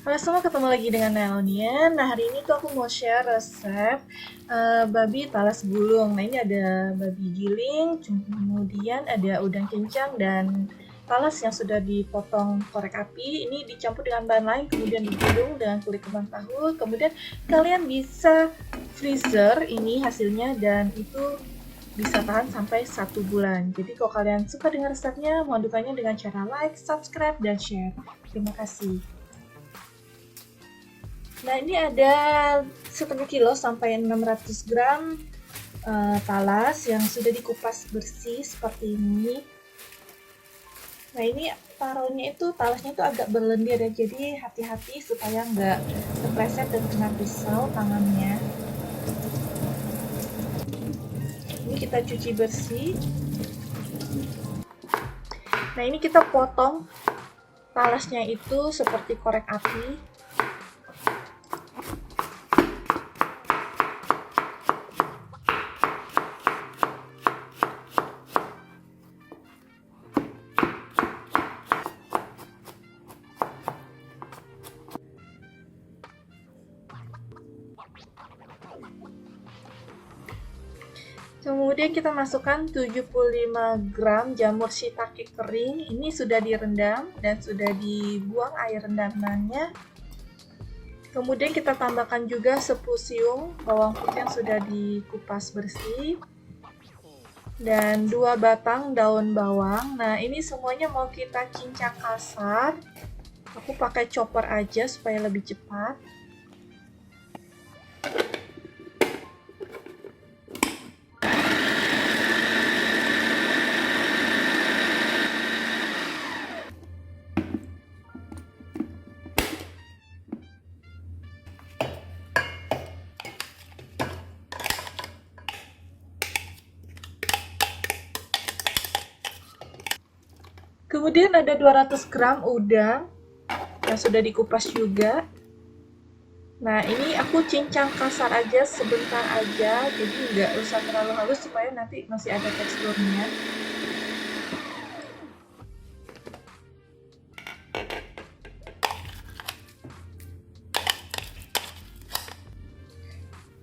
Halo semua, ketemu lagi dengan Naonia. Nah, hari ini tuh aku mau share resep babi talas gulung. Nah, ini ada babi giling, kemudian ada udang cincang dan talas yang sudah dipotong korek api. Ini dicampur dengan bahan lain, kemudian digulung dengan kulit kembang tahu. Kemudian kalian bisa freezer ini hasilnya dan itu bisa tahan sampai 1 bulan. Jadi kalau kalian suka dengan resepnya, mohon dukanya dengan cara like, subscribe, dan share. Terima kasih. Nah, ini ada setengah kilo sampai 600 gram talas yang sudah dikupas bersih seperti ini. Nah, ini taruhnya itu talasnya itu agak berlendir ya, jadi hati-hati supaya nggak kepleset dan kena pisau tangannya. Ini kita cuci bersih. Nah, ini kita potong talasnya itu seperti korek api. Kemudian kita masukkan 75 gram jamur shiitake kering. Ini sudah direndam dan sudah dibuang air rendamannya. Kemudian kita tambahkan juga 10 siung bawang putih yang sudah dikupas bersih. Dan 2 batang daun bawang. Nah, ini semuanya mau kita cincang kasar. Aku pakai chopper aja supaya lebih cepat. Kemudian ada 200 gram udang yang sudah dikupas juga. Nah, ini aku cincang kasar aja sebentar aja, jadi nggak usah terlalu halus supaya nanti masih ada teksturnya.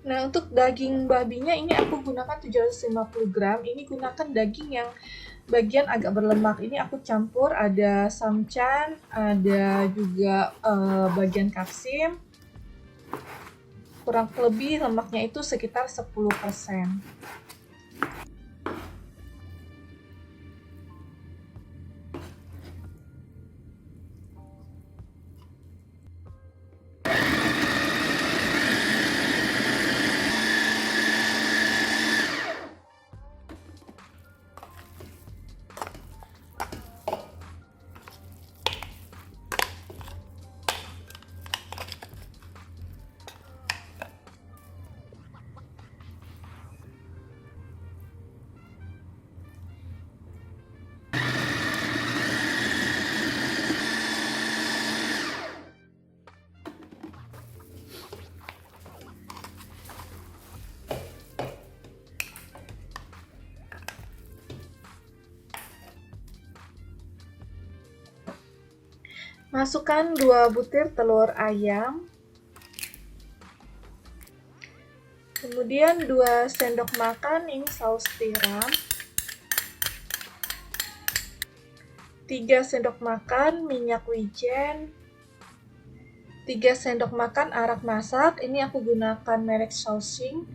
Nah, untuk daging babinya ini aku gunakan 750 gram. Ini gunakan daging yang bagian agak berlemak. Ini aku campur ada samcan, ada juga bagian kapsim. Kurang lebih lemaknya itu sekitar 10%. Masukkan 2 butir telur ayam. Kemudian 2 sendok makan ini saus tiram. 3 sendok makan minyak wijen. 3 sendok makan arak masak. Ini aku gunakan merek Shaoxing.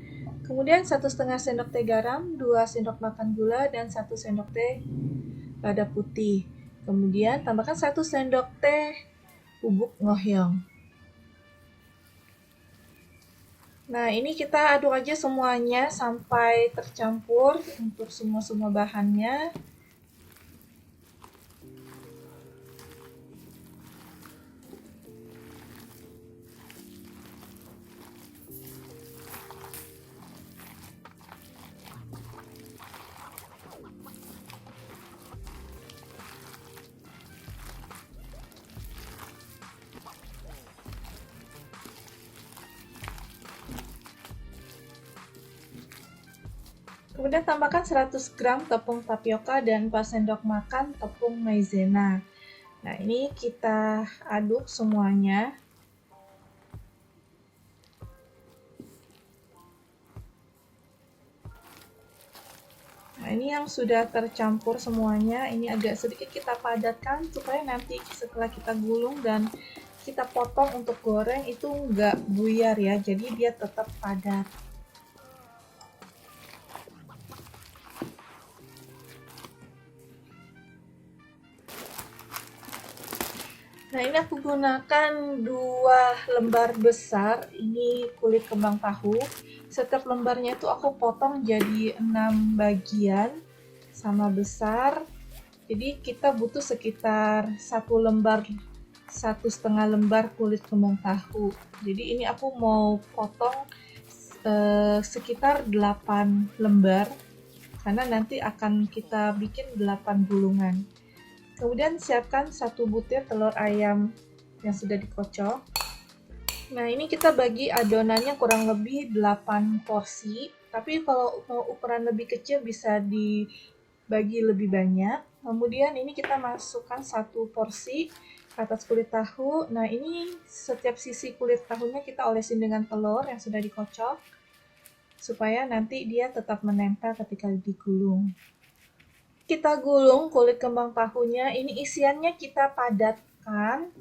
Kemudian 1,5 sendok teh garam, 2 sendok makan gula, dan 1 sendok teh lada putih. Kemudian tambahkan 1 sendok teh bubuk ngohyong. Nah, ini kita aduk aja semuanya sampai tercampur untuk semua bahannya. Kemudian tambahkan 100 gram tepung tapioka dan 4 sendok makan tepung maizena. Nah, ini kita aduk semuanya. Nah, ini yang sudah tercampur semuanya, ini agak sedikit kita padatkan supaya nanti setelah kita gulung dan kita potong untuk goreng itu nggak buyar ya, jadi dia tetap padat. Nah, ini aku gunakan 2 lembar besar, ini kulit kembang tahu. Setiap lembarnya itu aku potong jadi 6 bagian sama besar. Jadi kita butuh sekitar 1,5 lembar kulit kembang tahu. Jadi ini aku mau potong sekitar 8 lembar karena nanti akan kita bikin 8 gulungan. Kemudian siapkan 1 butir telur ayam yang sudah dikocok. Nah, ini kita bagi adonannya kurang lebih 8 porsi. Tapi kalau mau ukuran lebih kecil bisa dibagi lebih banyak. Kemudian ini kita masukkan 1 porsi ke atas kulit tahu. Nah, ini setiap sisi kulit tahunya kita olesin dengan telur yang sudah dikocok supaya nanti dia tetap menempel ketika digulung. Kita gulung kulit kembang tahunya, ini isiannya kita padatkan.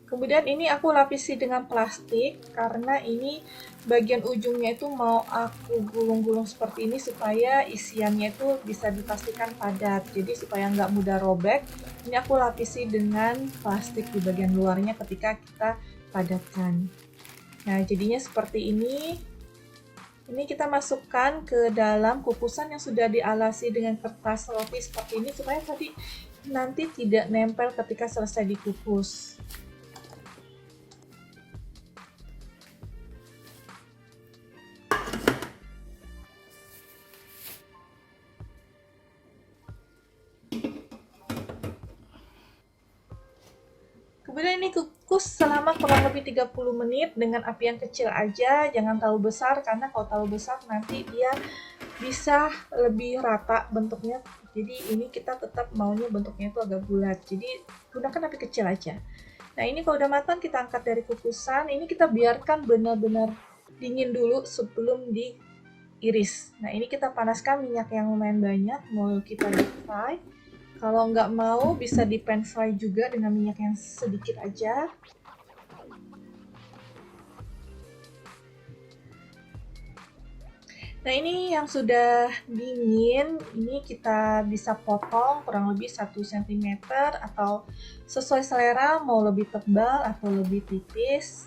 Kemudian ini aku lapisi dengan plastik karena ini bagian ujungnya itu mau aku gulung-gulung seperti ini supaya isiannya itu bisa dipastikan padat. Jadi supaya nggak mudah robek, ini aku lapisi dengan plastik di bagian luarnya ketika kita padatkan. Nah, jadinya seperti ini. Ini kita masukkan ke dalam kukusan yang sudah dialasi dengan kertas roti seperti ini supaya tadi nanti tidak nempel ketika selesai dikukus. Kemudian ini kukus selama kurang lebih 30 menit dengan api yang kecil aja, jangan terlalu besar karena kalau terlalu besar nanti dia bisa lebih rata bentuknya. Jadi ini kita tetap maunya bentuknya itu agak bulat. Jadi gunakan api kecil aja. Nah, ini kalau udah matang kita angkat dari kukusan. Ini kita biarkan benar-benar dingin dulu sebelum diiris. Nah, ini kita panaskan minyak yang lumayan banyak, mau kita deep fry. Kalau nggak mau bisa di pan fry juga dengan minyak yang sedikit aja. Nah, ini yang sudah dingin, ini kita bisa potong kurang lebih 1 cm atau sesuai selera mau lebih tebal atau lebih tipis.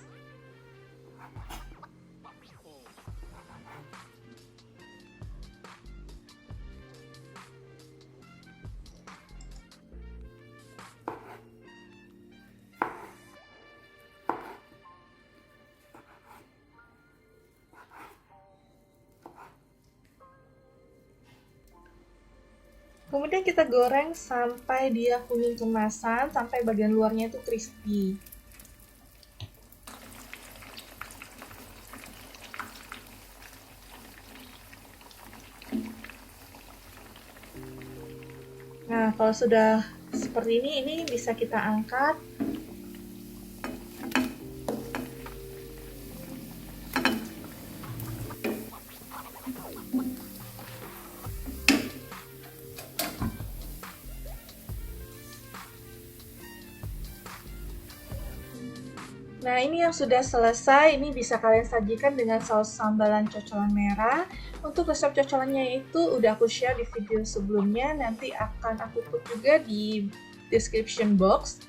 Kemudian kita goreng sampai dia kuning kemasan, sampai bagian luarnya itu crispy. Nah, kalau sudah seperti ini bisa kita angkat. Nah, ini yang sudah selesai, ini bisa kalian sajikan dengan saus sambalan cocolan merah. Untuk resep cocolannya itu udah aku share di video sebelumnya, nanti akan aku put juga di description box.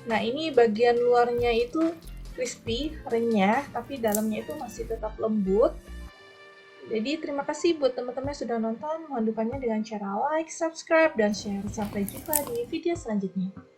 Nah, ini bagian luarnya itu crispy, renyah, tapi dalamnya itu masih tetap lembut. Jadi terima kasih buat teman-teman yang sudah nonton, mohon dukanya dengan cara like, subscribe, dan share. Sampai jumpa di video selanjutnya.